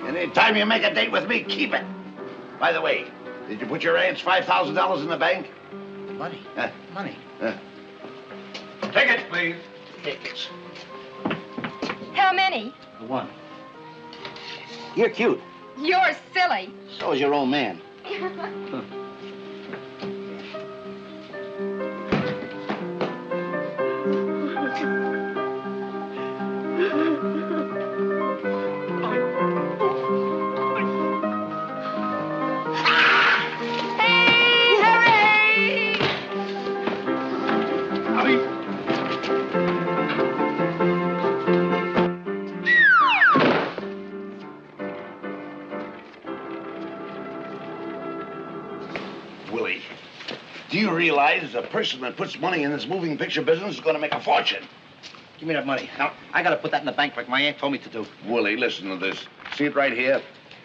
Anytime you make a date with me, keep it. By the way, did you put your aunt's $5,000 in the bank? Money? Money? Tickets, please. Tickets. How many? One. You're cute. You're silly. So is your old man. Willie, do you realize a person that puts money in this moving picture business is going to make a fortune? Give me that money. Now, I got to put that in the bank like my aunt told me to do. Willie, listen to this. See it right here?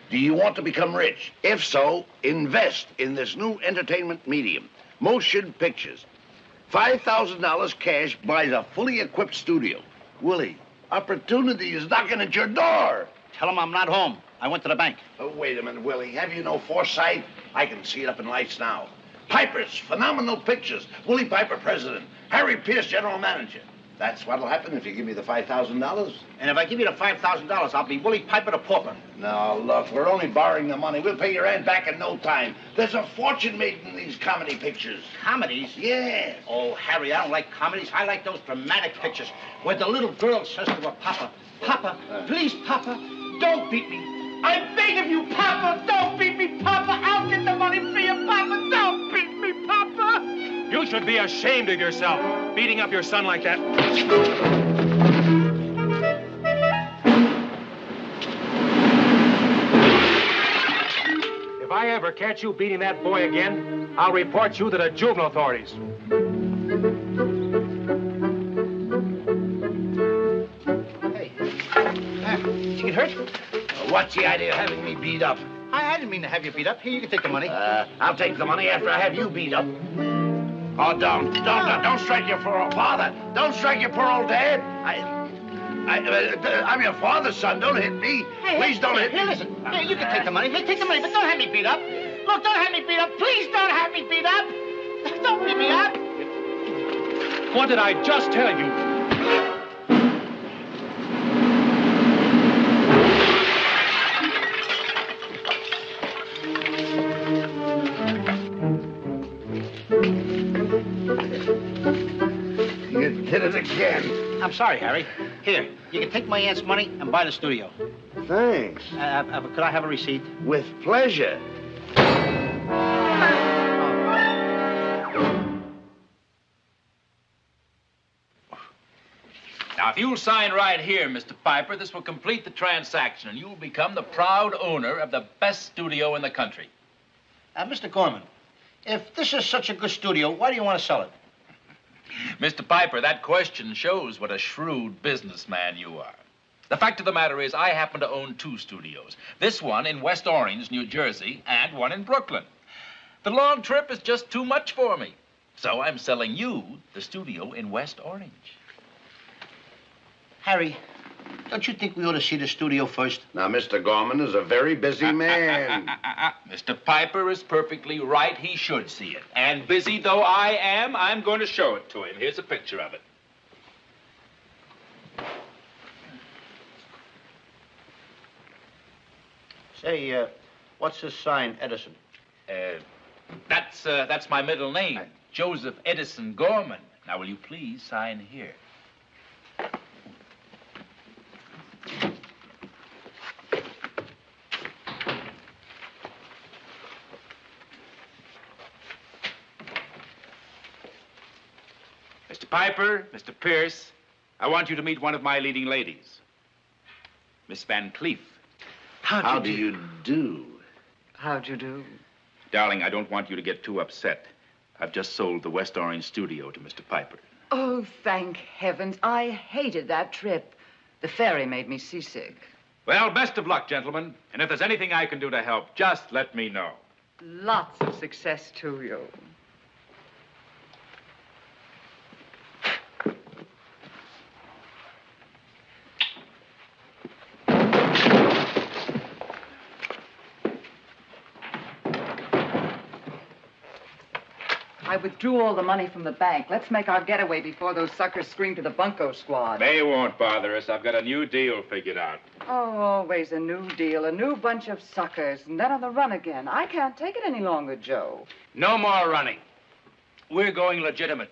Do you want to become rich? If so, invest in this new entertainment medium, motion pictures. $5,000 cash buys a fully equipped studio. Willie, opportunity is knocking at your door. Tell him I'm not home. I went to the bank. Oh, wait a minute, Willie. Have you no foresight? I can see it up in lights now. Pipers, phenomenal pictures. Willie Piper, president. Harry Pierce, general manager. That's what'll happen if you give me the $5,000. And if I give you the $5,000, I'll be Willie Piper the pauper. No, look, we're only borrowing the money. We'll pay your aunt back in no time. There's a fortune made in these comedy pictures. Comedies? Yes. Oh, Harry, I don't like comedies. I like those dramatic pictures where the little girl says to her papa, Papa, please, Papa, don't beat me. I beg of you, Papa, don't beat me, Papa. I'll get the money for you, Papa. Don't beat me, Papa. You should be ashamed of yourself, beating up your son like that. If I ever catch you beating that boy again, I'll report you to the juvenile authorities. Hey, did you get hurt? What's the idea of having me beat up? I didn't mean to have you beat up. Here, you can take the money. I'll take the money after I have you beat up. Oh, don't strike your poor old father. Don't strike your poor old dad. I'm your father's son. Don't hit me. Hey, please don't hit me. Listen. Here, you can take the money. Hey, take the money, but don't have me beat up. Look, don't have me beat up. Please don't have me beat up. Don't beat me up. What did I just tell you? You did it again. I'm sorry, Harry. Here, you can take my aunt's money and buy the studio. Thanks. Could I have a receipt? With pleasure. Now, if you'll sign right here, Mr. Piper, this will complete the transaction, and you'll become the proud owner of the best studio in the country. Mr. Gorman, if this is such a good studio, why do you want to sell it? Mr. Piper, that question shows what a shrewd businessman you are. The fact of the matter is, I happen to own 2 studios. This one in West Orange, New Jersey, and one in Brooklyn. The long trip is just too much for me. So I'm selling you the studio in West Orange. Harry, don't you think we ought to see the studio first? Now, Mr. Gorman is a very busy man. Mr. Piper is perfectly right. He should see it. And busy though I am, I'm going to show it to him. Here's a picture of it. Say, what's this sign, Edison? That's my middle name, Joseph Edison Gorman. Now, will you please sign here? Mr. Piper, Mr. Pierce, I want you to meet one of my leading ladies, Miss Van Cleef. How do you do? How'd you do? Darling, I don't want you to get too upset. I've just sold the West Orange studio to Mr. Piper. Oh, thank heavens. I hated that trip. The ferry made me seasick. Well, best of luck, gentlemen. And if there's anything I can do to help, just let me know. Lots of success to you. I withdrew all the money from the bank. Let's make our getaway before those suckers scream to the bunco squad. They won't bother us. I've got a new deal figured out. Oh, always a new deal, a new bunch of suckers, and then on the run again. I can't take it any longer, Joe. No more running. We're going legitimate.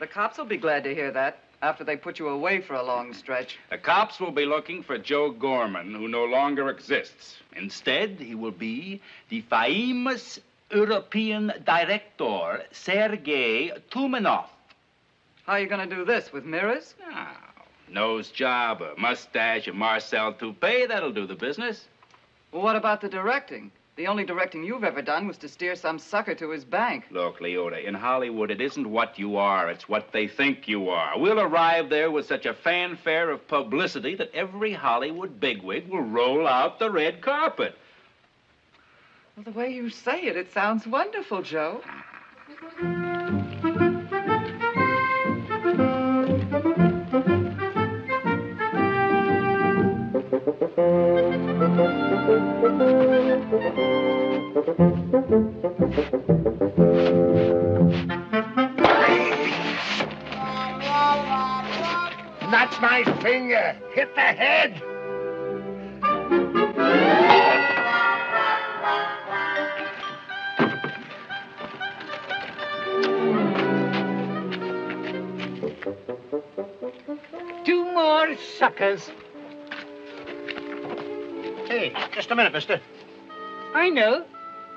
The cops will be glad to hear that after they put you away for a long stretch. The cops will be looking for Joe Gorman, who no longer exists. Instead, he will be the famous European director, Sergei Tumanov. How are you going to do this, with mirrors? Now, nose job, a mustache, a Marcel toupee, that'll do the business. Well, what about the directing? The only directing you've ever done was to steer some sucker to his bank. Look, Leota, in Hollywood, it isn't what you are, it's what they think you are. We'll arrive there with such a fanfare of publicity that every Hollywood bigwig will roll out the red carpet. Well, the way you say it, it sounds wonderful, Joe. Not my finger. Hit the head. Two more suckers. Hey, just a minute, mister. I know.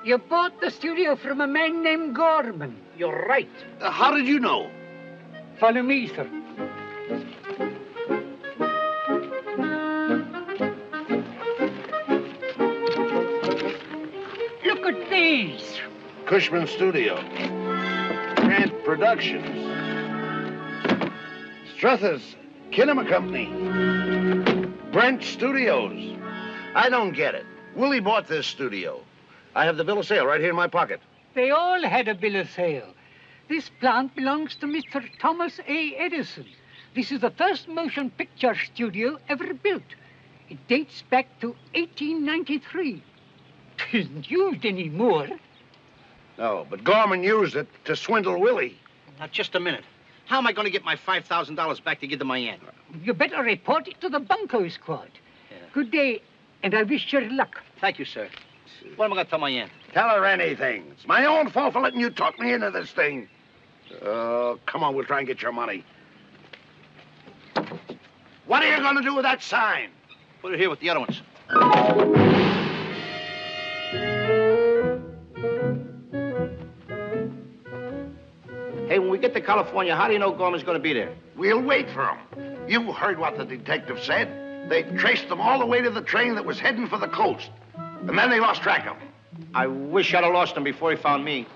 You bought the studio from a man named Gorman. You're right. How did you know? Follow me, sir. Look at these. Cushman Studio. Grant Productions. Struthers Kinema Company. Brent Studios. I don't get it. Willie bought this studio. I have the bill of sale right here in my pocket. They all had a bill of sale. This plant belongs to Mr. Thomas A. Edison. This is the first motion picture studio ever built. It dates back to 1893. It isn't used anymore. No, but Gorman used it to swindle Willie. Now, just a minute. How am I going to get my $5,000 back to give to my aunt? You better report it to the bunco squad. Yeah. Good day, and I wish you luck. Thank you, sir. What am I going to tell my aunt? Tell her anything. It's my own fault for letting you talk me into this thing. Oh, come on, we'll try and get your money. What are you going to do with that sign? Put it here with the other ones. Hey, when we get to California, how do you know Gorman's going to be there? We'll wait for him. You heard what the detective said. They traced them all the way to the train that was heading for the coast. And then they lost track of him. I wish I'd have lost him before he found me.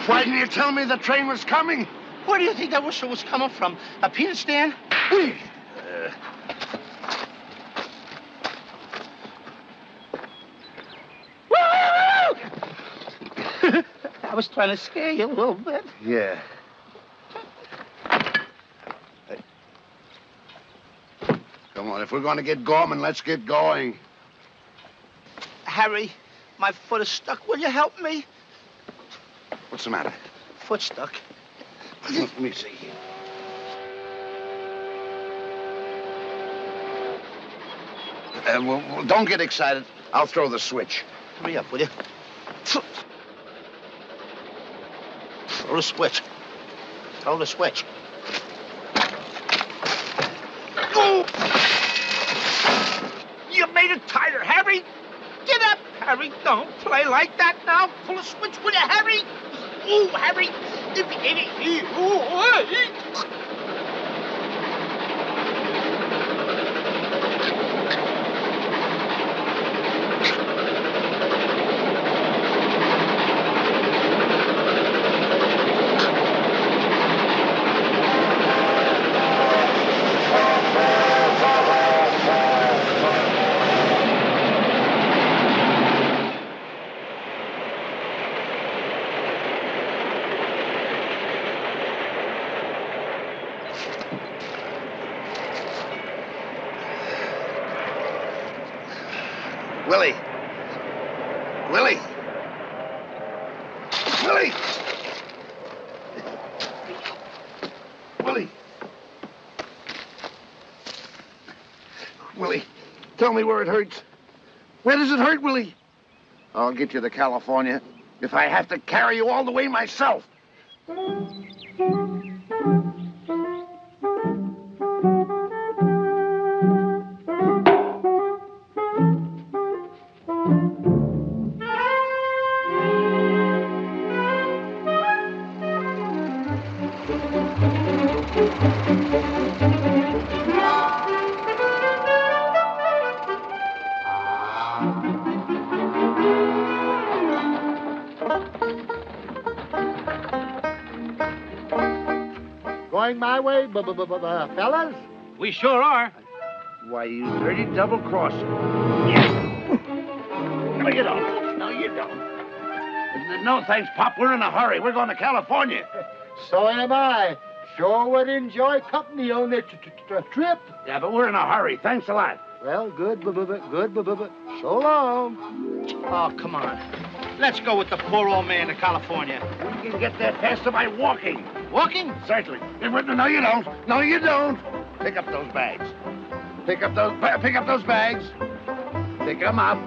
Why didn't you tell me the train was coming? Where do you think that whistle was coming from? A peanut stand? I was trying to scare you a little bit. Yeah. Come on, if we're going to get Gorman, let's get going. Harry, my foot is stuck. Will you help me? What's the matter? Foot stuck. Let me see. Well, don't get excited. I'll throw the switch. Hurry up, will you? Throw the switch. Throw the switch. Oh! You made it tighter, Harry. Get up, Harry. Don't play like that now. Pull the switch, will you, Harry? Oh, Harry. Willie. Willie. Willie. Willie. Willie, tell me where it hurts. Where does it hurt, Willie? I'll get you to California if I have to carry you all the way myself. Going my way, fellas? We sure are. Why, you dirty double-crosser. Yes. No, you don't. No, you don't. No, thanks, Pop. We're in a hurry. We're going to California. So am I. Sure would enjoy company on the trip. Yeah, but we're in a hurry. Thanks a lot. Well, good. So long. Oh, come on. Let's go with the poor old man to California. We can get there faster by walking. Walking? Certainly. No, you don't. No, you don't. Pick up those bags. Pick up those bags. Pick them up.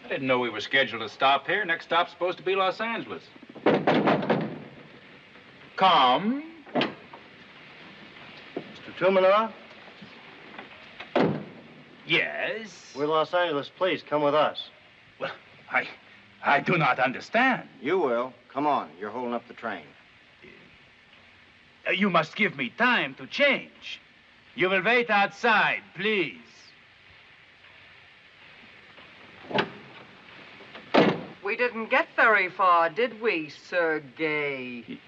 I didn't know we were scheduled to stop here. Next stop's supposed to be Los Angeles. Come. Mr. Tumanoff? Yes? We're Los Angeles police. Come with us. Well, I do not understand. You will. Come on. You're holding up the train. You must give me time to change. You will wait outside, please. We didn't get very far, did we, Sergei?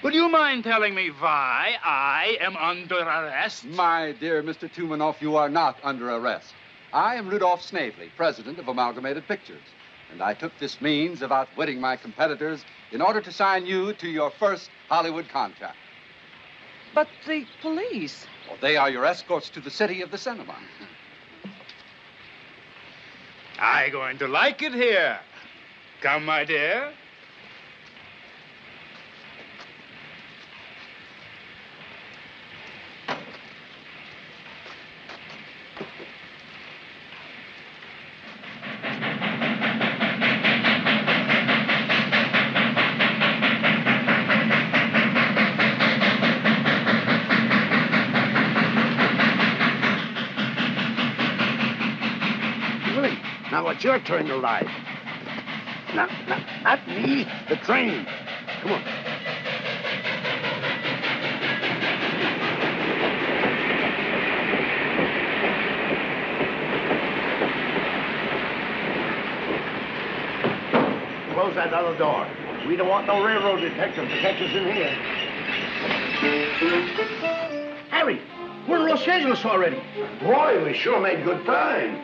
Would you mind telling me why I am under arrest? My dear Mr. Tumanoff, you are not under arrest. I am Rudolph Snavely, president of Amalgamated Pictures, and I took this means of outwitting my competitors in order to sign you to your first Hollywood contract. But the police. Well, they are your escorts to the city of the cinema. I'm going to like it here. Come, my dear. Now it's your turn to ride. Not me, the train. Come on. Close that other door. We don't want no railroad detective to catch us in here. Harry, we're in Los Angeles already. Boy, we sure made good time.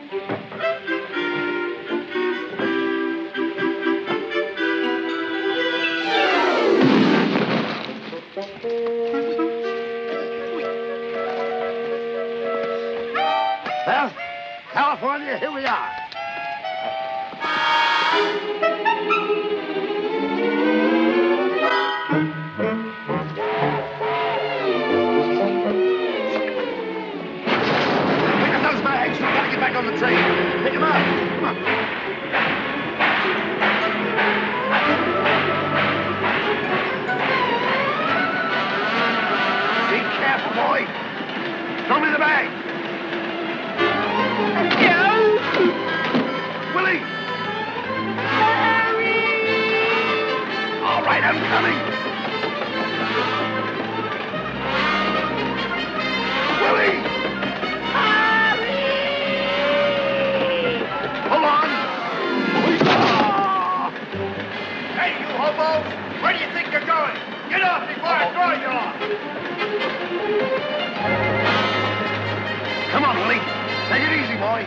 Well, California, here we are. Pick up those bags. We've got to get back on the train. Pick them up. Come on. Be careful, boy. Throw me the bag. Willie! Harry! All right, I'm coming. Willie! Harry! Hold on. Hey, you hobos! Where do you think you're going? Get off before I throw you off! Come on, Willie. Take it easy, boy.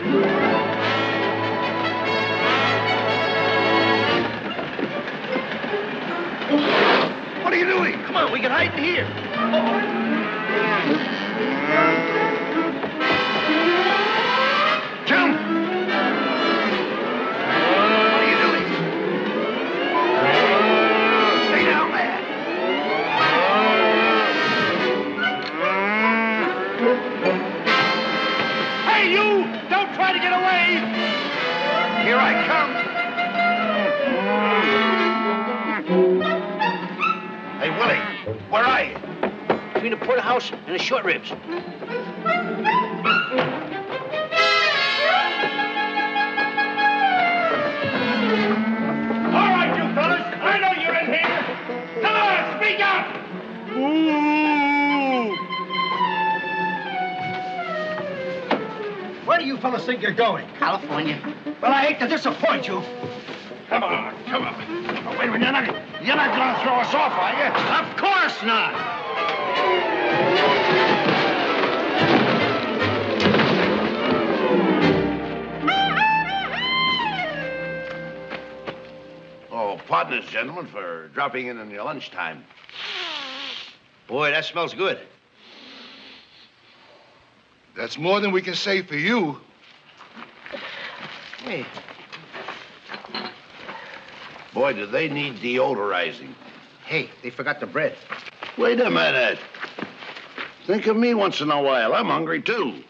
What are you doing? Come on, we can hide in here. Jump! What are you doing? Stay down there. Hey, you! Don't try to get away! Here I come. Hey, Willie, where are you? Between the porterhouse and the short ribs. All right, you fellas. I know you're in here. Come on, speak up! Ooh. Where do you fellas think you're going? California. Well, I hate to disappoint you. Come on, come on. Oh, wait a minute, you're not going to throw us off, are you? Of course not. Oh, pardon us, gentlemen, for dropping in on your lunchtime. Boy, that smells good. That's more than we can say for you. Hey. Boy, do they need deodorizing. Hey, they forgot the bread. Wait a minute. Think of me once in a while. I'm hungry, too.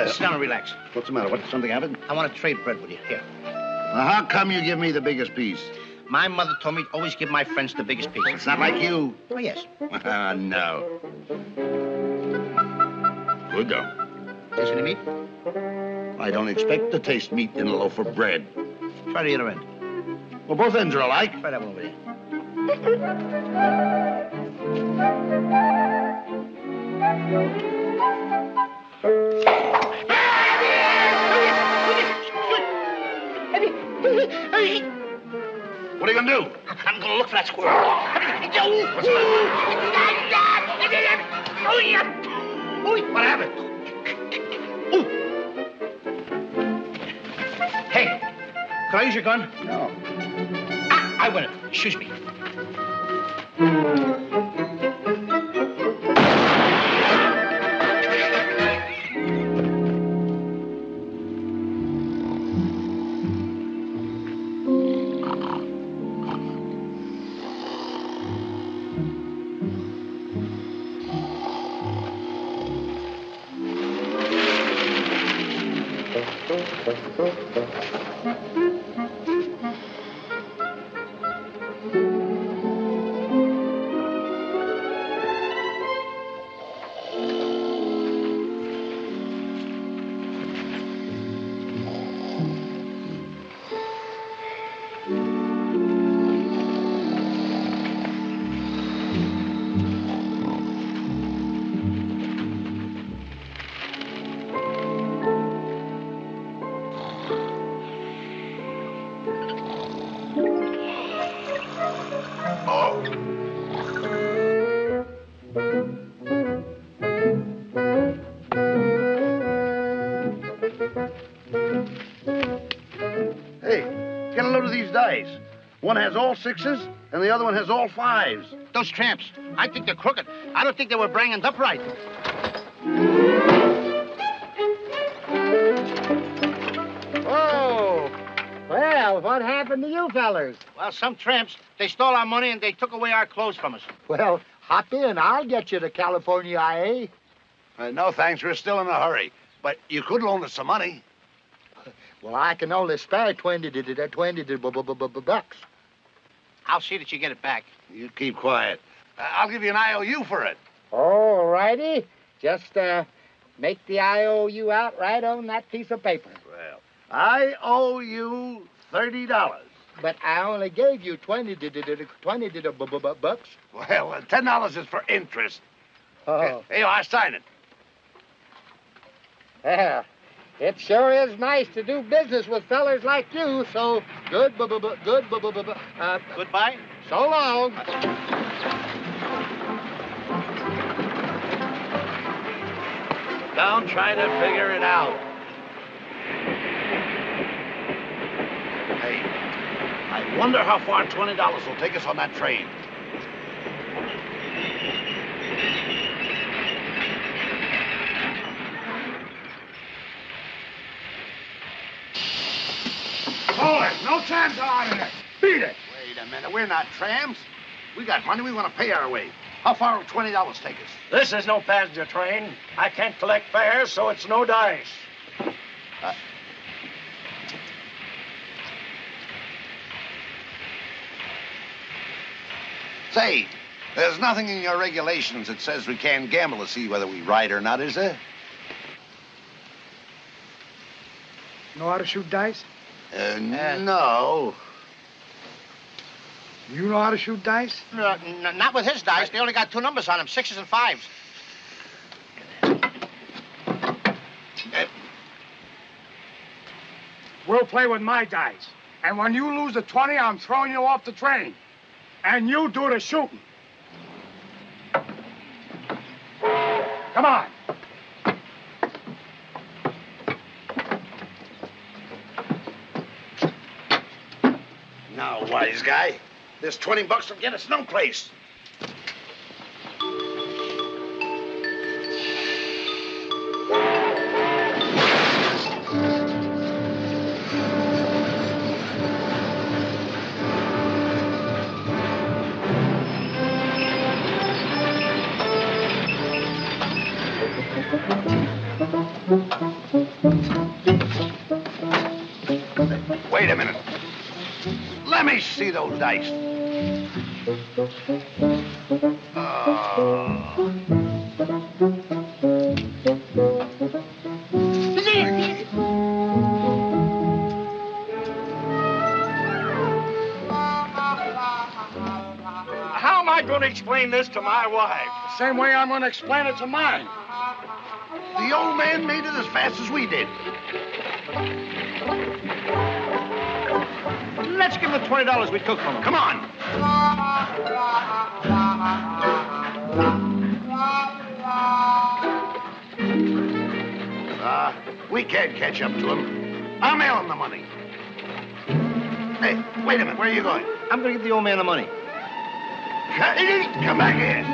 Sit down and relax. What's the matter? What, something happened? I want to trade bread with you. Here. Now, how come you give me the biggest piece? My mother told me to always give my friends the biggest piece. It's not like you. Oh, yes. No. Good, though. Taste any meat? I don't expect to taste meat in a loaf of bread. Try the other end. Well, both ends are alike. Try that one over there. What are you gonna do? I'm gonna look for that squirrel. What's the matter? What happened? Ooh. Hey, can I use your gun? No. Ah, I win it. Excuse me. One has all sixes, and the other one has all fives. Those tramps, I think they're crooked. I don't think they were banging upright. Oh, well, what happened to you fellers? Well, some tramps, they stole our money and they took away our clothes from us. Well, hop in. I'll get you to California, IA. No, thanks. We're still in a hurry. But you could loan us some money. Well, I can only spare 20 bucks. I'll see that you get it back. You keep quiet. I'll give you an IOU for it. All righty. Just make the IOU out right on that piece of paper. Well, I owe you $30. But I only gave you 20 bucks. Well, $10 is for interest. Oh. Here, I sign it. Yeah. It sure is nice to do business with fellers like you, so goodbye. So long. Don't try to figure it out. Hey, I wonder how far $20 will take us on that train. Hold it. No trams allowed in it. Beat it. Wait a minute. We're not trams. We got money. We want to pay our way. How far will $20 take us? This is no passenger train. I can't collect fares, so it's no dice. Say, there's nothing in your regulations that says we can't gamble to see whether we ride or not, is there? Know how to shoot dice? No. You know how to shoot dice? Not with his dice. They only got 2 numbers on them, 6s and 5s. We'll play with my dice. And when you lose the 20, I'm throwing you off the train. And you do the shooting. Come on. Now, wise guy, this 20 bucks will get us no place. Wait a minute. Let me see those dice. How am I going to explain this to my wife? The same way I'm going to explain it to mine. The old man made it as fast as we did. Let's give him the $20 we took from him. Come on. We can't catch up to him. I'll mail him the money. Hey, wait a minute. Where are you going? I'm going to give the old man the money. Come back here.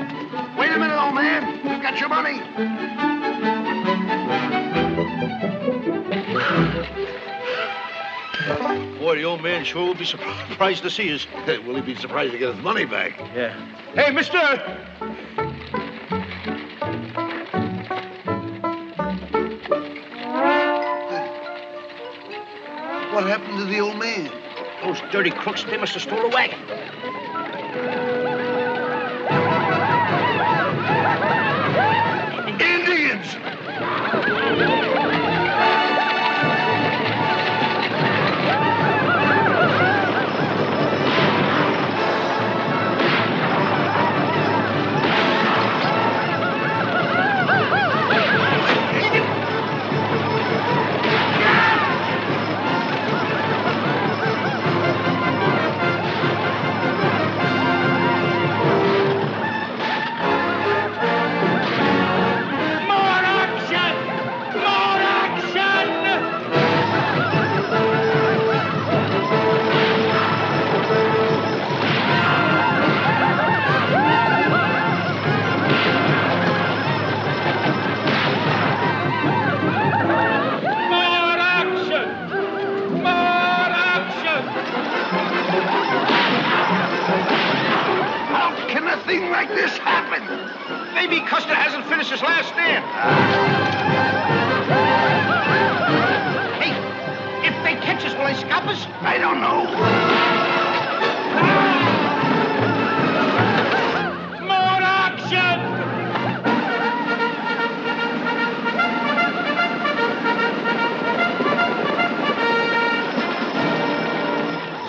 Wait a minute, old man. We've got your money. Boy, the old man sure will be surprised to see us. Will he be surprised to get his money back? Yeah. Hey, mister! What happened to the old man? Those dirty crooks, they must have stole a wagon. Indians! More action! More Judas's last stand. Hey, if they catch us, will they scalp us? I don't know. More action!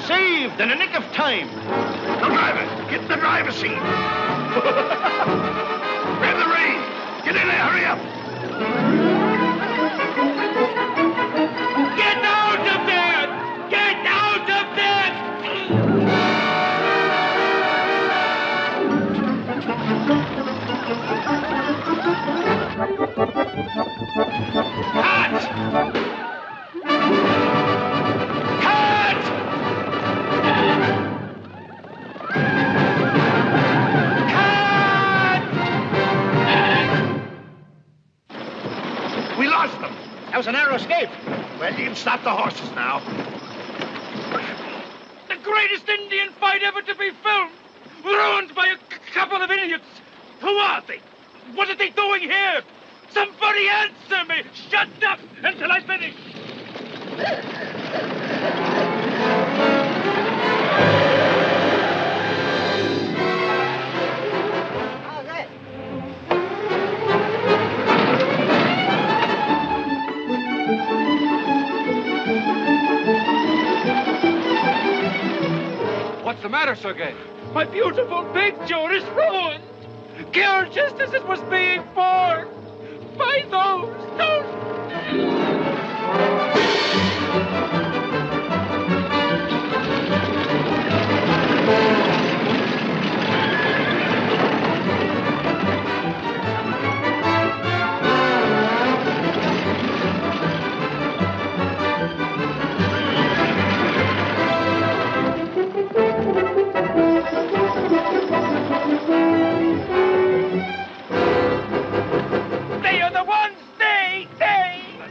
Saved in the nick of time. The driver, get in the driver's seat. Grab the reins. Get in there, hurry up. Get out of there! Get out of there! Cut! We lost them. That was a narrow escape. Well, you can stop the horses now. The greatest Indian fight ever to be filmed, ruined by a couple of idiots. Who are they? What are they doing here? Somebody answer me! Shut up until I finish! What's the matter, Sergei? My beautiful picture is ruined! Killed just as it was being born! By those!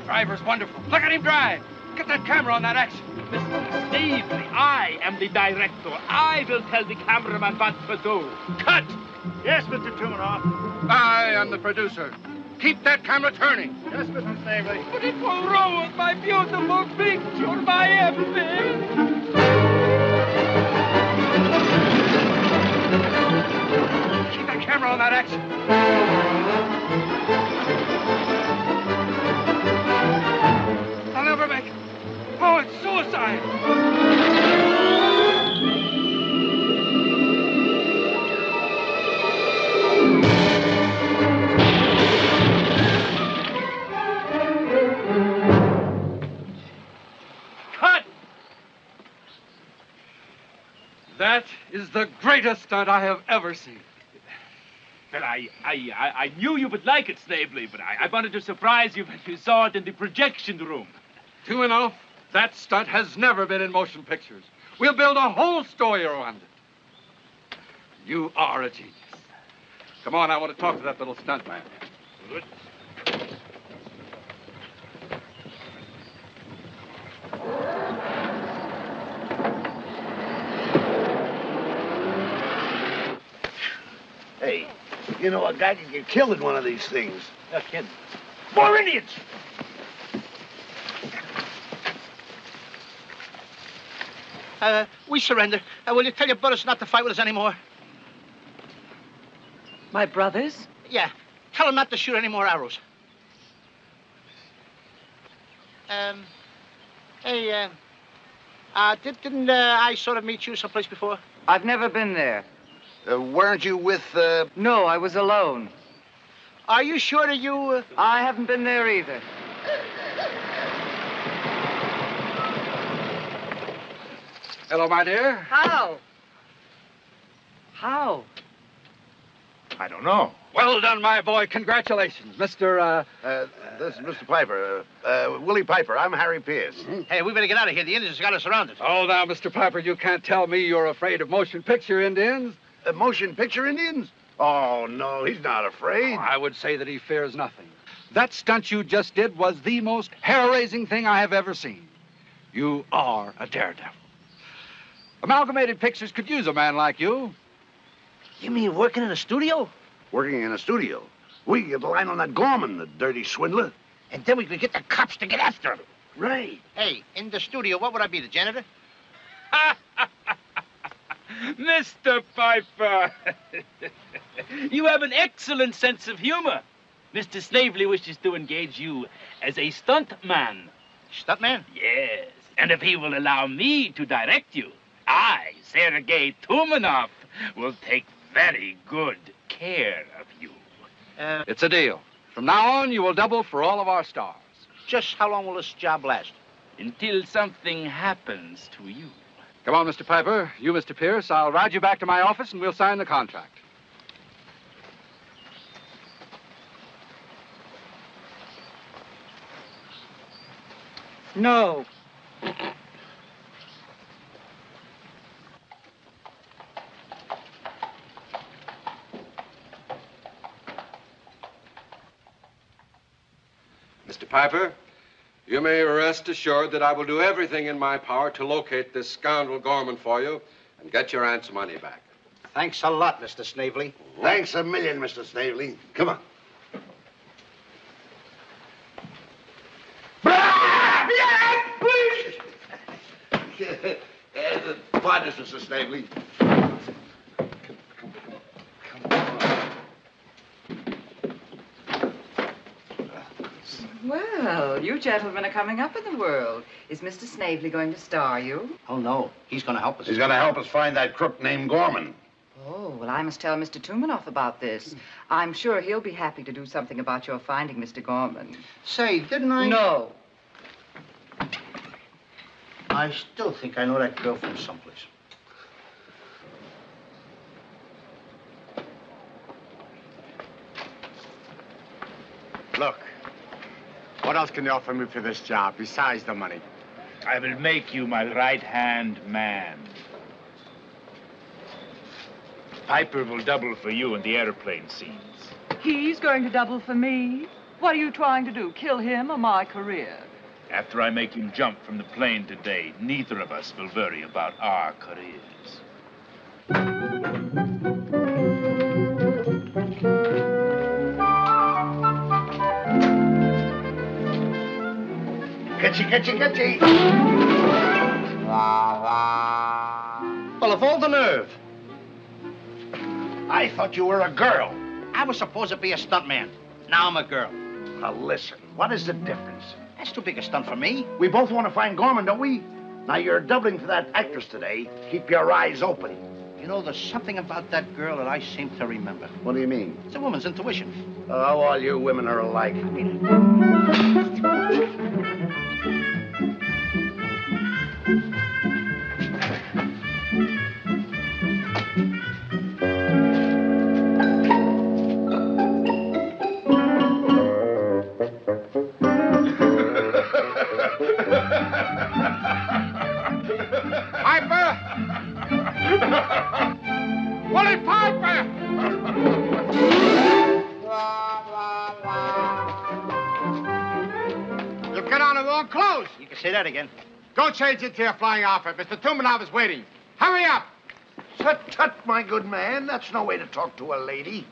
Driver's wonderful. Look at him drive. Get that camera on that action. Mr. Snavely, I am the director. I will tell the cameraman what to do. Cut! Yes, Mr. Tumanoff. I am the producer. Keep that camera turning. Yes, Mr. Snavely. But it will ruin my beautiful picture, my epic. Keep that camera on that action. I'll never make it. Oh, it's suicide. Cut! That is the greatest stunt I have ever seen. Well, I knew you would like it, Snavely, but I wanted to surprise you when you saw it in the projection room. Tumanoff, that stunt has never been in motion pictures. We'll build a whole story around it. You are a genius. Come on, I want to talk to that little stunt man. Good. Hey, you know, a guy can get killed in one of these things. No kidding. More Indians! We surrender. Will you tell your brothers not to fight with us anymore? My brothers? Yeah. Tell them not to shoot any more arrows. Hey, didn't I sort of meet you someplace before? I've never been there. Weren't you with, No, I was alone. Are you sure that you... I haven't been there either. Hello, my dear. How? How? I don't know. Well done, my boy. Congratulations, Mr. This is Mr. Piper, Willie Piper. I'm Harry Pierce. Hey, we better get out of here. The Indians got us surrounded. Oh, now, Mr. Piper, you can't tell me you're afraid of motion picture Indians. Motion picture Indians? Oh, no, he's not afraid. I would say that he fears nothing. That stunt you just did was the most hair-raising thing I have ever seen. You are a daredevil. Amalgamated Pictures could use a man like you. You mean working in a studio? Working in a studio? We get a line on that Gorman, the dirty swindler. And then we could get the cops to get after him. Right. Hey, in the studio, what would I be, the janitor? Mr. Piper, you have an excellent sense of humor. Mr. Snavely wishes to engage you as a stuntman. Stuntman? Yes, and if he will allow me to direct you, I, Sergei Tumanov, will take very good care of you. It's a deal. From now on, you will double for all of our stars. Just how long will this job last? Until something happens to you. Come on, Mr. Piper. You, Mr. Pierce, I'll ride you back to my office and we'll sign the contract. No. Mr. Piper, you may rest assured that I will do everything in my power to locate this scoundrel Gorman for you and get your aunt's money back. Thanks a lot, Mr. Snavely. Thanks a million, Mr. Snavely. Come on. Partners, Mr. Snavely. Well, you gentlemen are coming up in the world. Is Mr. Snavely going to star you? Oh, no. He's going to help us. He's going to help us find that crook named Gorman. Oh, well, I must tell Mr. Tumanoff about this. I'm sure he'll be happy to do something about your finding Mr. Gorman. Say, didn't I? No. I still think I know that girl from someplace. Look, what else can you offer me for this job besides the money? I will make you my right-hand man. Piper will double for you in the airplane scenes. He's going to double for me? What are you trying to do, kill him or my career? After I make him jump from the plane today, neither of us will worry about our careers. Catchy. Well, of all the nerve. I thought you were a girl. I was supposed to be a stuntman. Now I'm a girl. Now, listen, what is the difference? That's too big a stunt for me. We both want to find Gorman, don't we? Now, you're doubling for that actress today. Keep your eyes open. You know, there's something about that girl that I seem to remember. What do you mean? It's a woman's intuition. Oh, all you women are alike. Piper! Willie Piper! You've got on the wrong clothes. You can say that again. Go change into your flying outfit. Mr. Tumanov is waiting. Hurry up! Tut, my good man. That's no way to talk to a lady.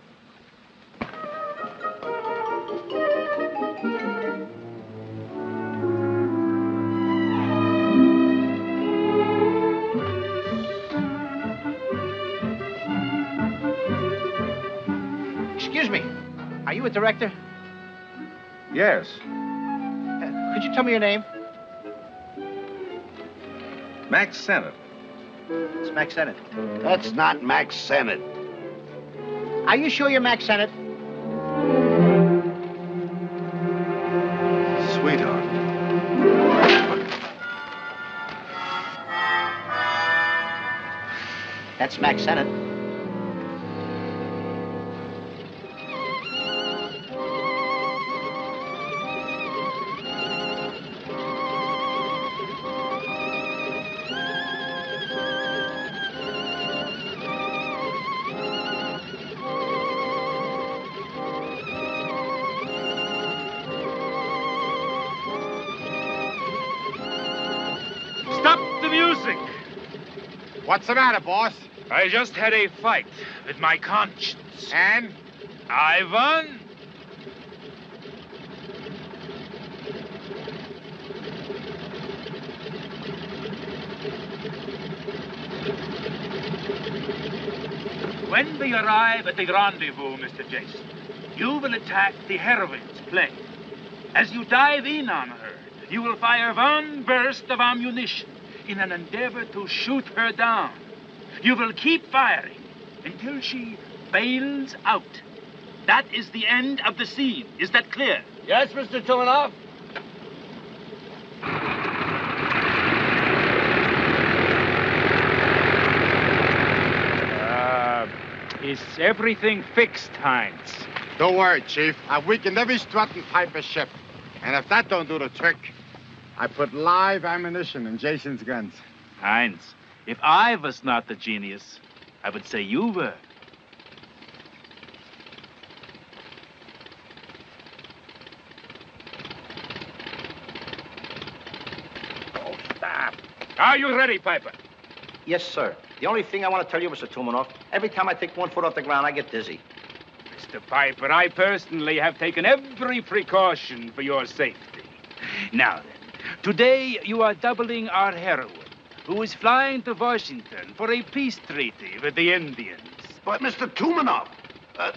Excuse me. Are you a director? Yes. Could you tell me your name? Mack Sennett. It's Mack Sennett. That's not Mack Sennett. Are you sure you're Mack Sennett? Sweetheart. That's Mack Sennett. Stop the music! What's the matter, boss? I just had a fight with my conscience. And? I won. When we arrive at the rendezvous, Mr. Jason, you will attack the heroine's plane. As you dive in on her, you will fire one burst of ammunition in an endeavor to shoot her down. You will keep firing until she bails out. That is the end of the scene. Is that clear? Yes, Mr. Tumanoff. Is everything fixed, Heinz? Don't worry, Chief. I've weakened every strut in Piper's ship. And if that don't do the trick, I put live ammunition in Jason's guns. Heinz, if I was not the genius, I would say you were. Oh, stop. Are you ready, Piper? Yes, sir. The only thing I want to tell you, Mr. Tumanoff, every time I take 1 foot off the ground, I get dizzy. Mr. Piper, I personally have taken every precaution for your safety. Now then, today you are doubling our heroine, who is flying to Washington for a peace treaty with the Indians. But, Mr. Tumanoff,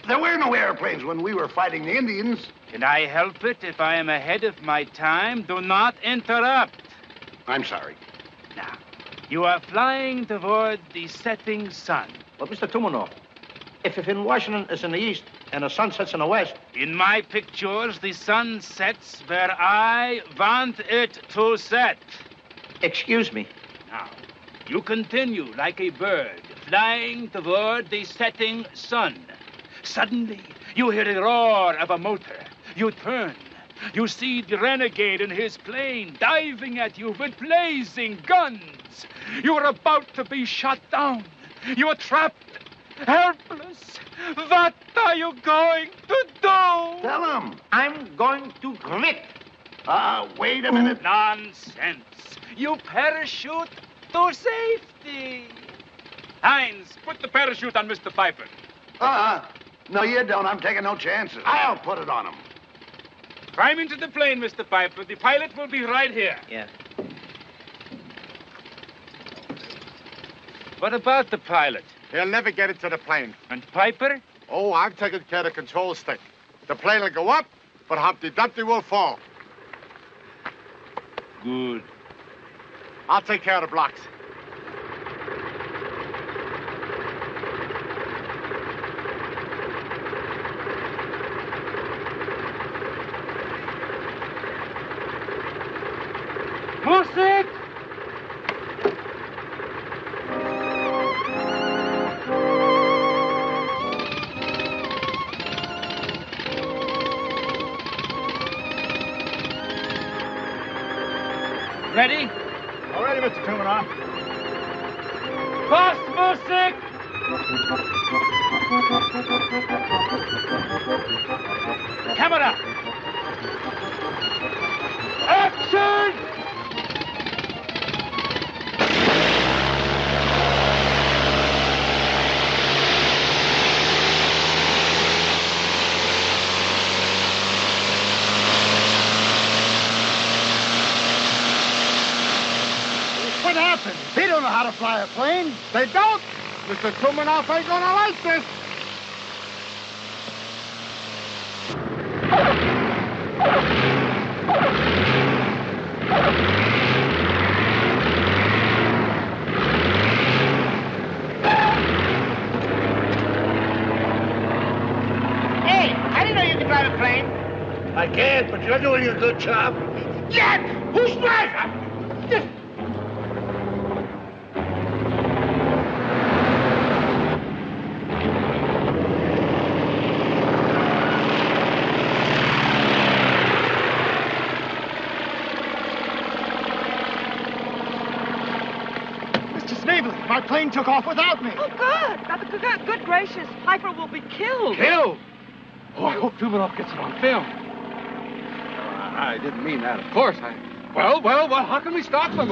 there were no airplanes when we were fighting the Indians. Can I help it if I am ahead of my time? Do not interrupt. I'm sorry. Now, you are flying toward the setting sun. But, Mr. Tumanoff, if in Washington is in the east and the sun sets in the west... In my pictures, the sun sets where I want it to set. Excuse me. Now, you continue like a bird, flying toward the setting sun. Suddenly, you hear the roar of a motor. You turn. You see the renegade in his plane diving at you with blazing guns. You are about to be shot down. You are trapped, helpless. What are you going to do? Tell him. I'm going to quit. Wait a minute. Nonsense. You parachute to safety. Heinz, put the parachute on Mr. Piper. No, you don't. I'm taking no chances. I'll put it on him. Climb into the plane, Mr. Piper. The pilot will be right here. Yeah. What about the pilot? He'll never get into the plane. And Piper? Oh, I've taken care of the control stick. The plane will go up, but Humpty Dumpty will fall. Good. I'll take care of the blocks. Music! Ready? All ready, Mr. Tumanoff. Pass music! Camera! Action! What happened? They don't know how to fly a plane. They don't? Mr. Tumanoff ain't gonna like this. Hey, I didn't know you could drive a plane. I can't, but you're doing a good job. Jack! Who's driving? My plane took off without me. Oh, good. Good gracious. Piper will be killed. Killed? Oh, I hope Tumanoff gets it on film. I didn't mean that, of course. Well, how can we stop them?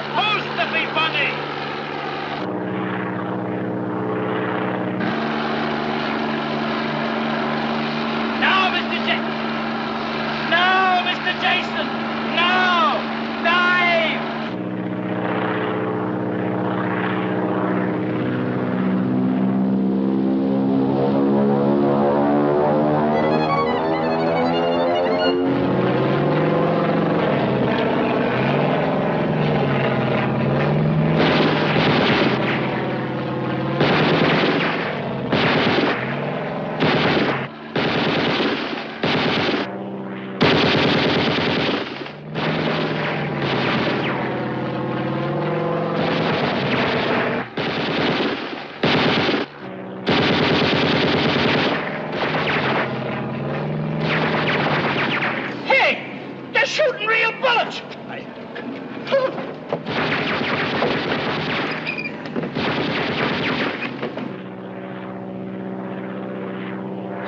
supposed to be funny. Now, Mr. Jason. Now. Dive.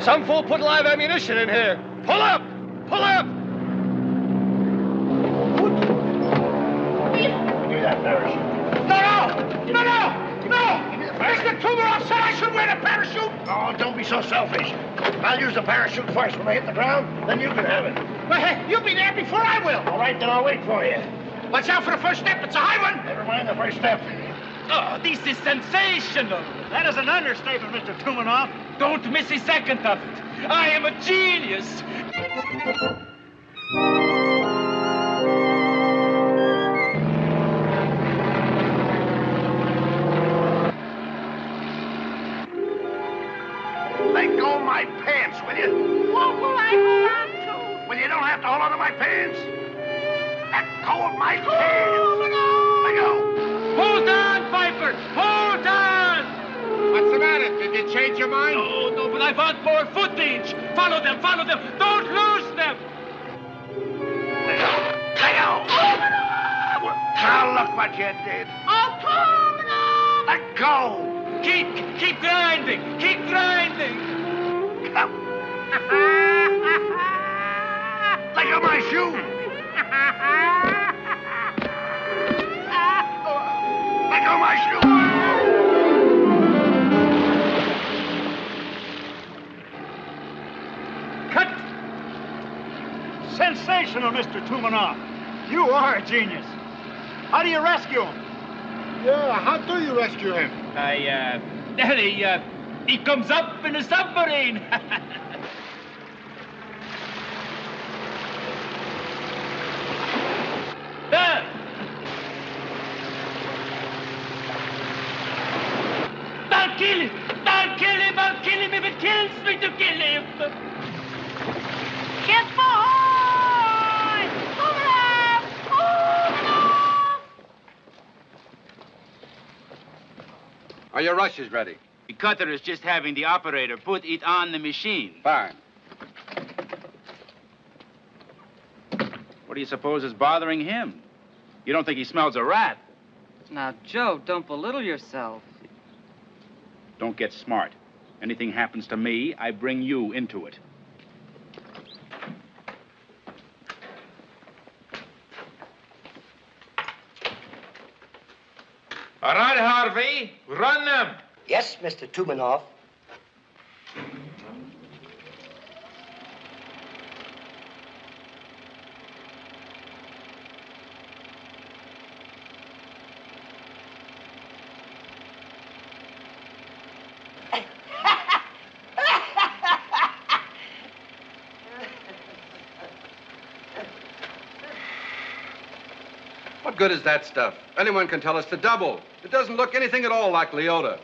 Some fool put live ammunition in here. Pull up! Pull up! Give me that parachute. No! Mr. Tumarov said I should wear the parachute. Oh, don't be so selfish. I'll use the parachute first when I hit the ground, then you can have it. Well, hey, you'll be there before I will. All right, then I'll wait for you. Watch out for the first step. It's a high one. Never mind the first step. Oh, this is sensational. That is an understatement, Mr. Tumanov. Don't miss a second of it. I am a genius. Let go of my pants, will you? What will I hold on to? Well, you don't have to hold on to my pants. Let go of my pants. Let go. Hold on, Piper! Hold on! What's the matter? Did you change your mind? No, but I want more footage. Follow them. Don't lose them. Let go. Now look what you did. Let go. Keep grinding. Come. Let go of my shoe. Let go of my shoe. Cut! Sensational, Mr. Tumanov. You are a genius. How do you rescue him? Yeah, how do you rescue him? He comes up in a submarine. There. I'll kill him if it kills me to kill him. Ship ahoy! Are your rushes ready? The cutter is just having the operator put it on the machine. Fine. What do you suppose is bothering him? You don't think he smells a rat? Now, Joe, don't belittle yourself. Don't get smart. Anything happens to me, I bring you into it. All right, Harvey, run them. Yes, Mr. Tumanov. What good is that stuff? Anyone can tell us to double. It doesn't look anything at all like Leota.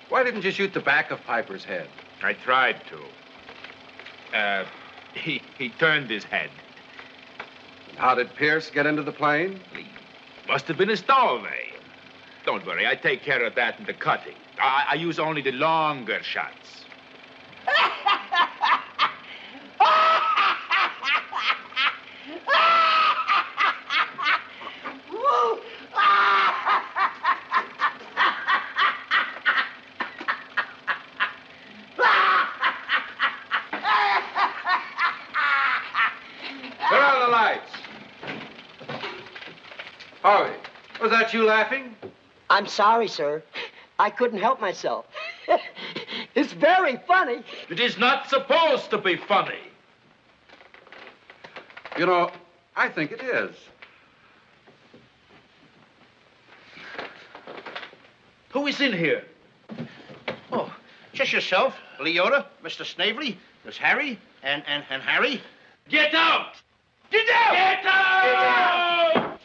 Why didn't you shoot the back of Piper's head? I tried to. He turned his head. How did Pierce get into the plane? Must have been a stowaway. Don't worry, I take care of that in the cutting. I use only the longer shots. was that you laughing? I'm sorry, sir. I couldn't help myself. It's very funny. It is not supposed to be funny. You know, I think it is. Who is in here? Oh, just yourself, Leota, Mr. Snavely, Miss Harry, and Harry. Get out! Get out! Get out!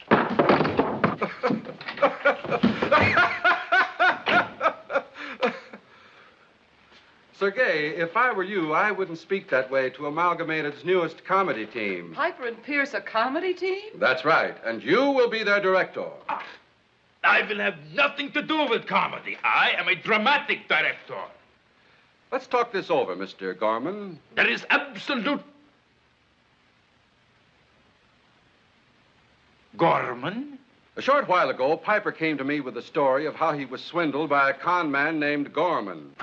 Sergei, if I were you, I wouldn't speak that way to Amalgamated's newest comedy team. Piper and Pierce, a comedy team? That's right, and you will be their director. I will have nothing to do with comedy. I am a dramatic director. Let's talk this over, Mr. Gorman. There is absolute... Gorman? A short while ago, Piper came to me with a story of how he was swindled by a con man named Gorman.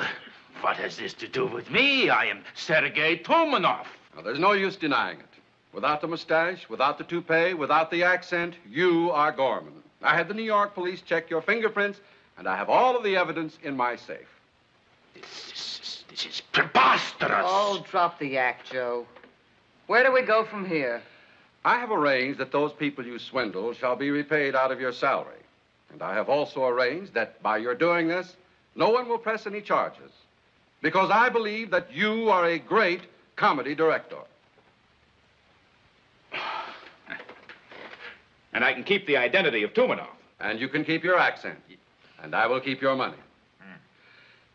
What has this to do with me? I am Sergei Tumanov. Now, there's no use denying it. Without the mustache, without the toupee, without the accent, you are Gorman. I had the New York police check your fingerprints, and I have all of the evidence in my safe. This is preposterous. Oh, drop the act, Joe. Where do we go from here? I have arranged that those people you swindled shall be repaid out of your salary. And I have also arranged that by your doing this, no one will press any charges. Because I believe that you are a great comedy director. And I can keep the identity of Tumanov. And you can keep your accent. And I will keep your money.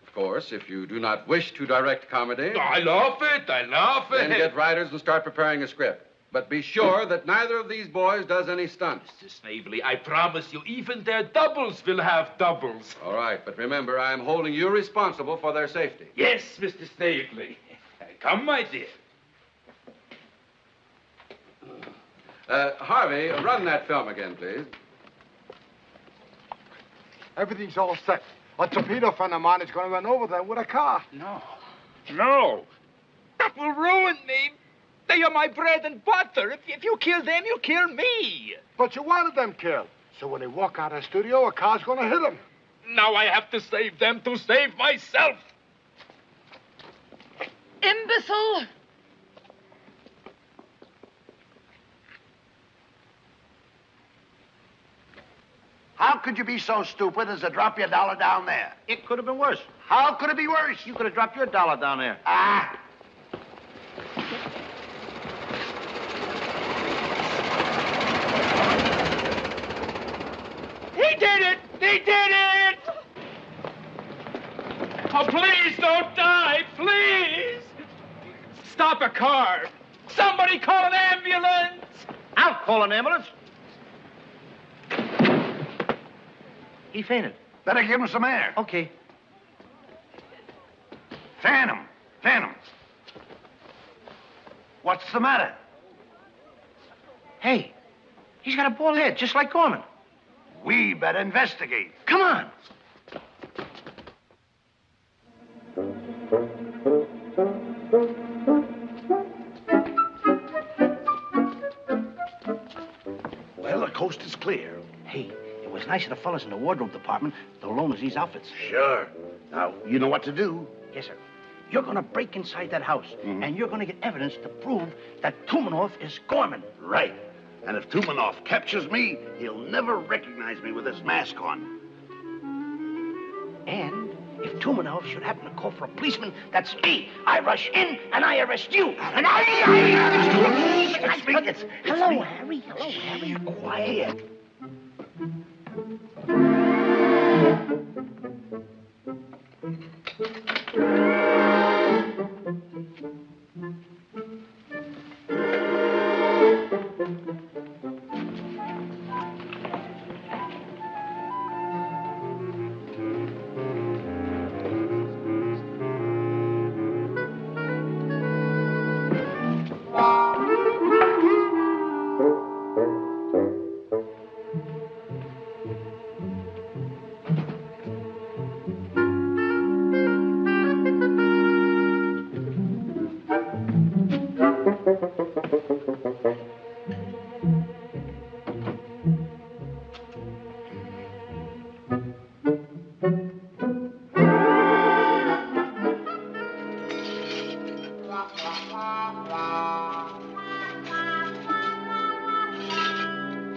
Of course, if you do not wish to direct comedy... I love it. I love it. Then get writers and start preparing a script. But be sure that neither of these boys does any stunts. Mr. Snavely, I promise you, even their doubles will have doubles. All right, but remember, I am holding you responsible for their safety. Yes, Mr. Snavely. Come, my dear. Harvey, run that film again, please. Everything's all set. A torpedo friend of mine is going to run over them with a car. No. No. That will ruin me. They are my bread and butter. If you kill them, you kill me. But you wanted them killed. So when they walk out of the studio, a car's going to hit them. Now I have to save them to save myself. Imbecile! How could you be so stupid as to drop your dollar down there? It could have been worse. How could it be worse? You could have dropped your dollar down there. Ah! He did it! He did it! Oh, please don't die, please! Stop a car! Somebody call an ambulance! I'll call an ambulance. He fainted. Better give him some air. Okay. Fan him. Fan him. What's the matter? Hey, he's got a bald head, just like Gorman. We better investigate. Come on. Well, the coast is clear. Hey, it was nice of the fellas in the wardrobe department to loan us these outfits. Sure. Now, you know what to do. Yes, sir. You're going to break inside that house, and you're going to get evidence to prove that Tumanov is Gorman. Right. And if Tumanov captures me, he'll never recognize me with this mask on. And if Tumanov should happen to call for a policeman, that's me. I rush in, and I arrest you. And It's me. It's Hello, me. Harry. Hello, Harry. Quiet.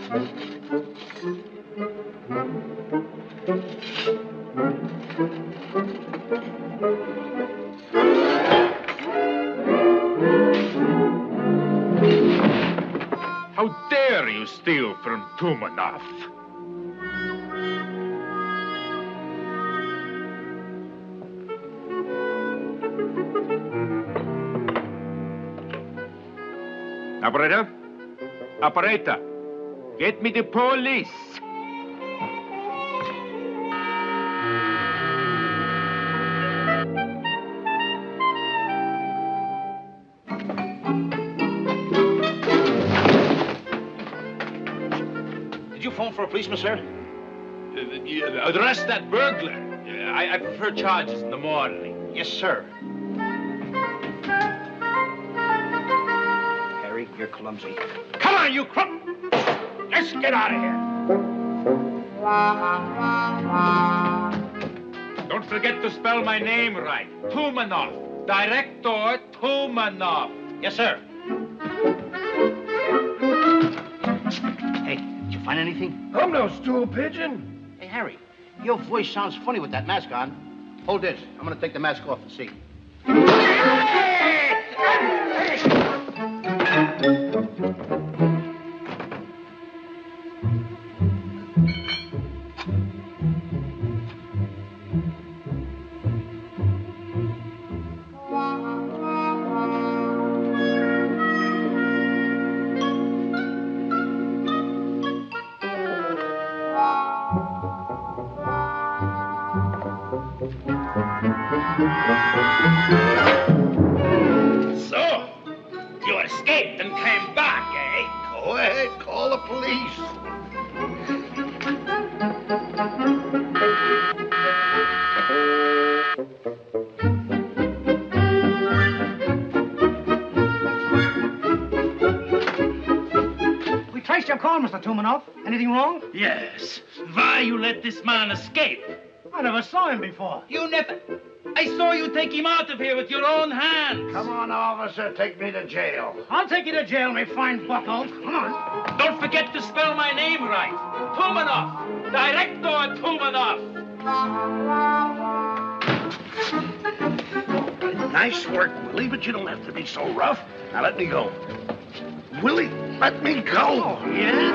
How dare you steal from Tumanov? Operator? Operator, get me the police. Did you phone for a policeman, sir? Arrest that burglar. I prefer charges in the morning. Yes, sir. Harry, you're clumsy. Come on, you crook! Let's get out of here. Don't forget to spell my name right. Tumanov. Director Tumanov. Yes, sir. Hey, did you find anything? I'm no stool pigeon. Hey, Harry, your voice sounds funny with that mask on. Hold this. I'm gonna take the mask off and see. So, you escaped and came back, eh? Go ahead, call the police. We traced your car, Mr. Tumanov. Anything wrong? Yes. Why you let this man escape? I never saw him before. You never... I saw you take him out of here with your own hands. Come on, officer, take me to jail. I'll take you to jail, me fine bucko. Come on. Don't forget to spell my name right. Tumanov. Director Tumanov. Nice work, Willie, but you don't have to be so rough. Now let me go. Willie, let me go. Yeah?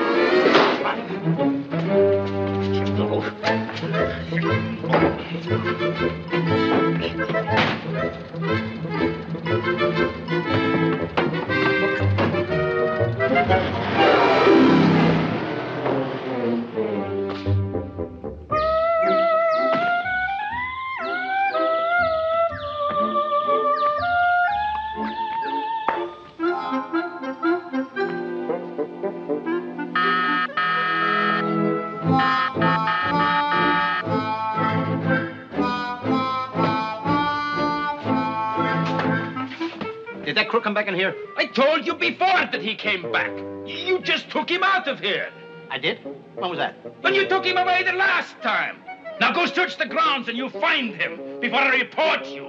Did that crook come back in here? I told you before that he came back. You just took him out of here. I did? When was that? When you took him away the last time. Now go search the grounds and you'll find him before I report you.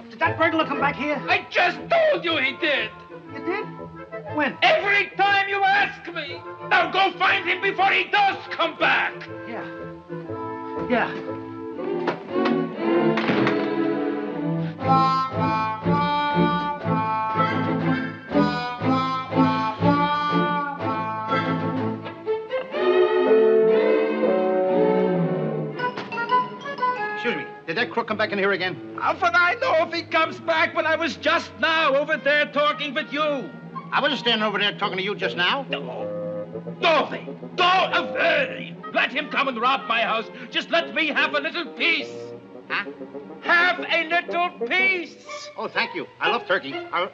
Did that burglar come back here? I just told you he did. You did? When? Every time you ask me. Now go find him before he does come back. Yeah. Yeah. Excuse me. Did that crook come back in here again? How would I know if he comes back when I was just now over there talking with you? I wasn't standing over there talking to you just now. No. Go away. Go away. Let him come and rob my house. Just let me have a little peace. Huh? Have a little peace. Oh, thank you. I love turkey. I'll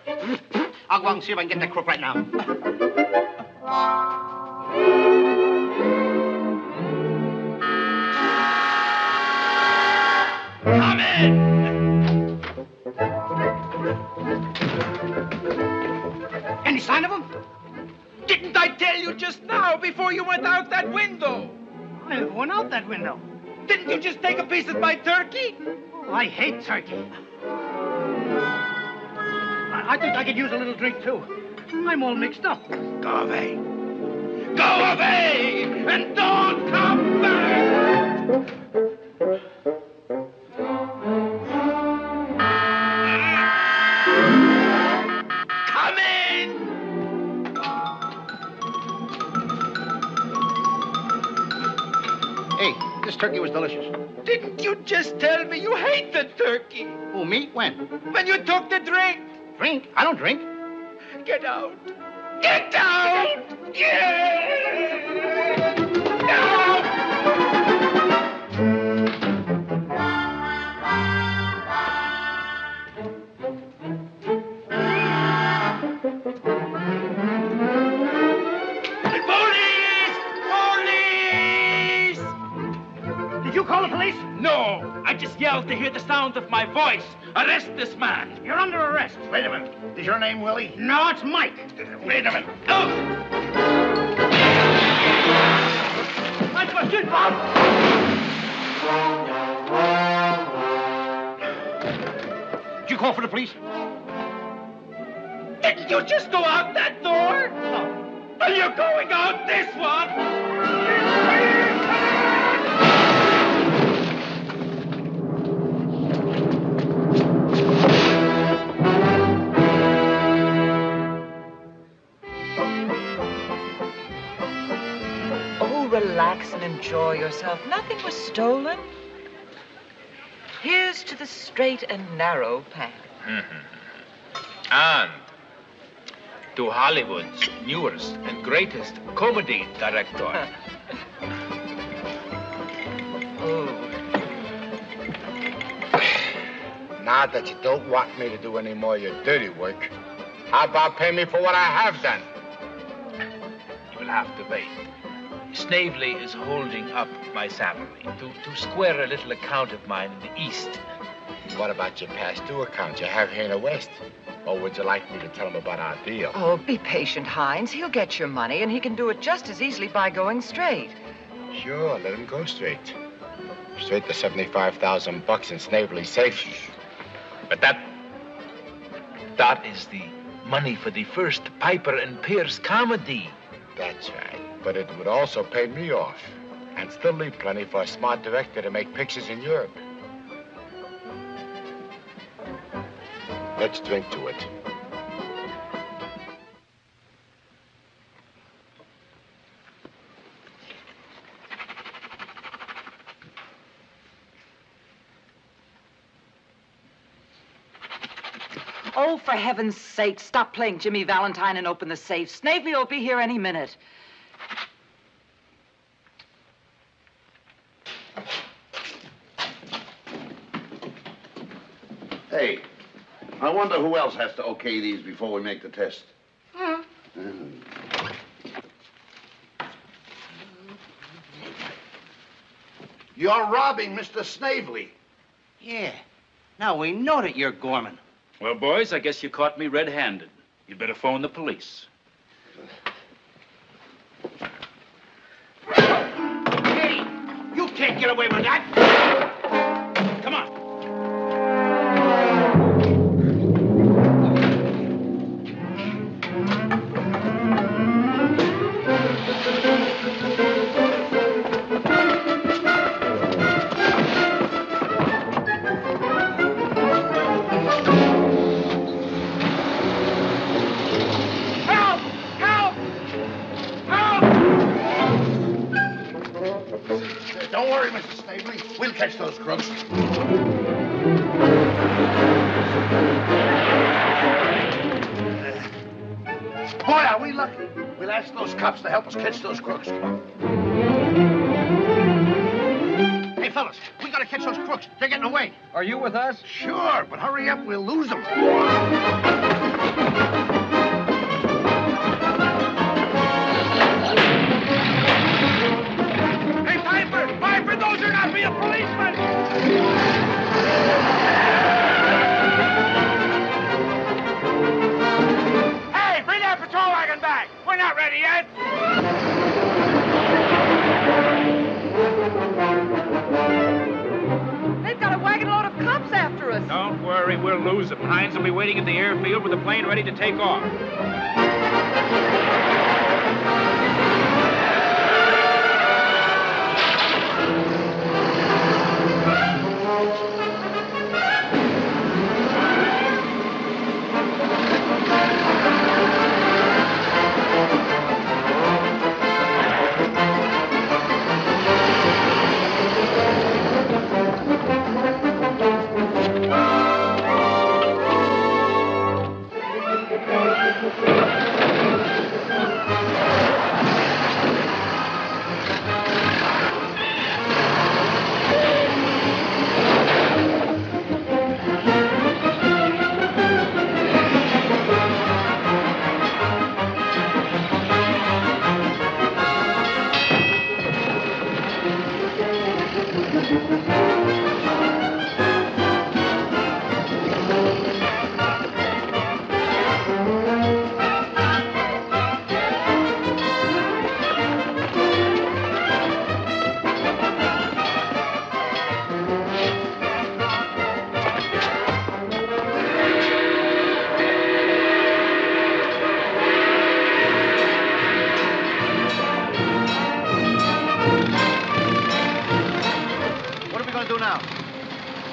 go out and see if I can get that crook right now. Come in. Any sign of him? Didn't I tell you just now before you went out that window? I never went out that window. Didn't you just take a piece of my turkey? Oh, I hate turkey. I think I could use a little drink, too. I'm all mixed up. Go away. Go away! And don't come back! Come in! Hey, this turkey was delicious. Didn't you just tell me you hate the turkey? Oh, me? When? When you took the drink. Drink? I don't drink. Get out. Get out! Get out! Police! Police! Did you call the police? No, I just yelled to hear the sound of my voice. Arrest this man. You're under arrest. Wait a minute. Is your name Willie? No, it's Mike. Wait a minute. Oh! Mike, what's it, Bob? Did you call for the police? Didn't you just go out that door? No. Well, you're going out this one. Relax and enjoy yourself. Nothing was stolen. Here's to the straight and narrow path. And to Hollywood's newest and greatest comedy director. Now that you don't want me to do any more of your dirty work, how about pay me for what I have done? You will have to wait. Snavely is holding up my salary to square a little account of mine in the East. What about your past due account you have here in the West? Or would you like me to tell him about our deal? Oh, be patient, Hines. He'll get your money, and he can do it just as easily by going straight. Sure, let him go straight. Straight to $75,000 in Snavely's safe. But that is the money for the first Piper and Pierce comedy. That's right. But it would also pay me off. And still leave plenty for a smart director to make pictures in Europe. Let's drink to it. Oh, for heaven's sake, stop playing Jimmy Valentine and open the safe. Snavely will be here any minute. Hey, I wonder who else has to okay these before we make the test. You're robbing Mr. Snavely. Yeah. Now we know that you're Gorman. Well, boys, I guess you caught me red-handed. You'd better phone the police. Hey, you can't get away with that. Come on. Don't worry, Mr. Snavely. We'll catch those crooks. Boy, are we lucky. We'll ask those cops to help us catch those crooks. Hey, fellas, we gotta catch those crooks. They're getting away. Are you with us? Sure, but hurry up. We'll lose them. Piper, those are not real policemen! Hey, bring that patrol wagon back! We're not ready yet! lose them. Hines will be waiting at the airfield with the plane ready to take off.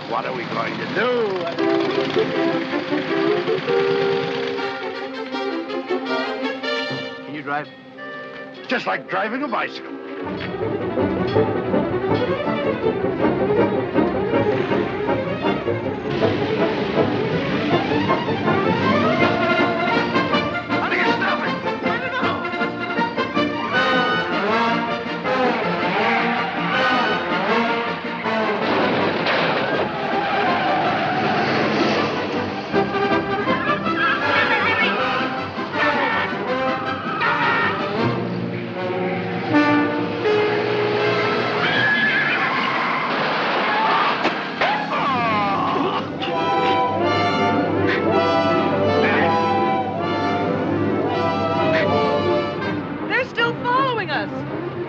What are we going to do? Can you drive? Just like driving a bicycle. How do you stop it? I don't know.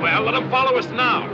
Well, let them follow us now.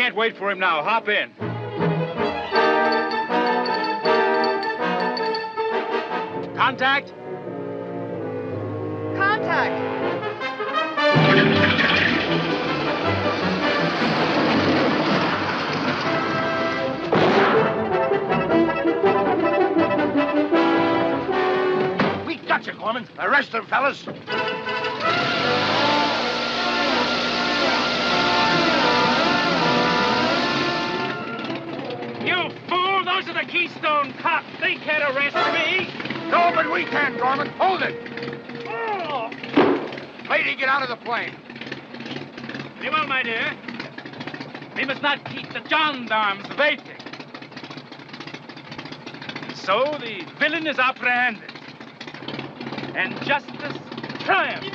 can't wait for him now. Hop in. Contact? Contact. We got you, Gorman. Arrest them, fellas. You fool! Those are the Keystone cops. They can't arrest me. No, but we can, Gorman. Hold it. Oh. Lady, get out of the plane. Very well, my dear. We must not keep the gendarmes waiting. So the villain is apprehended. And justice triumphs.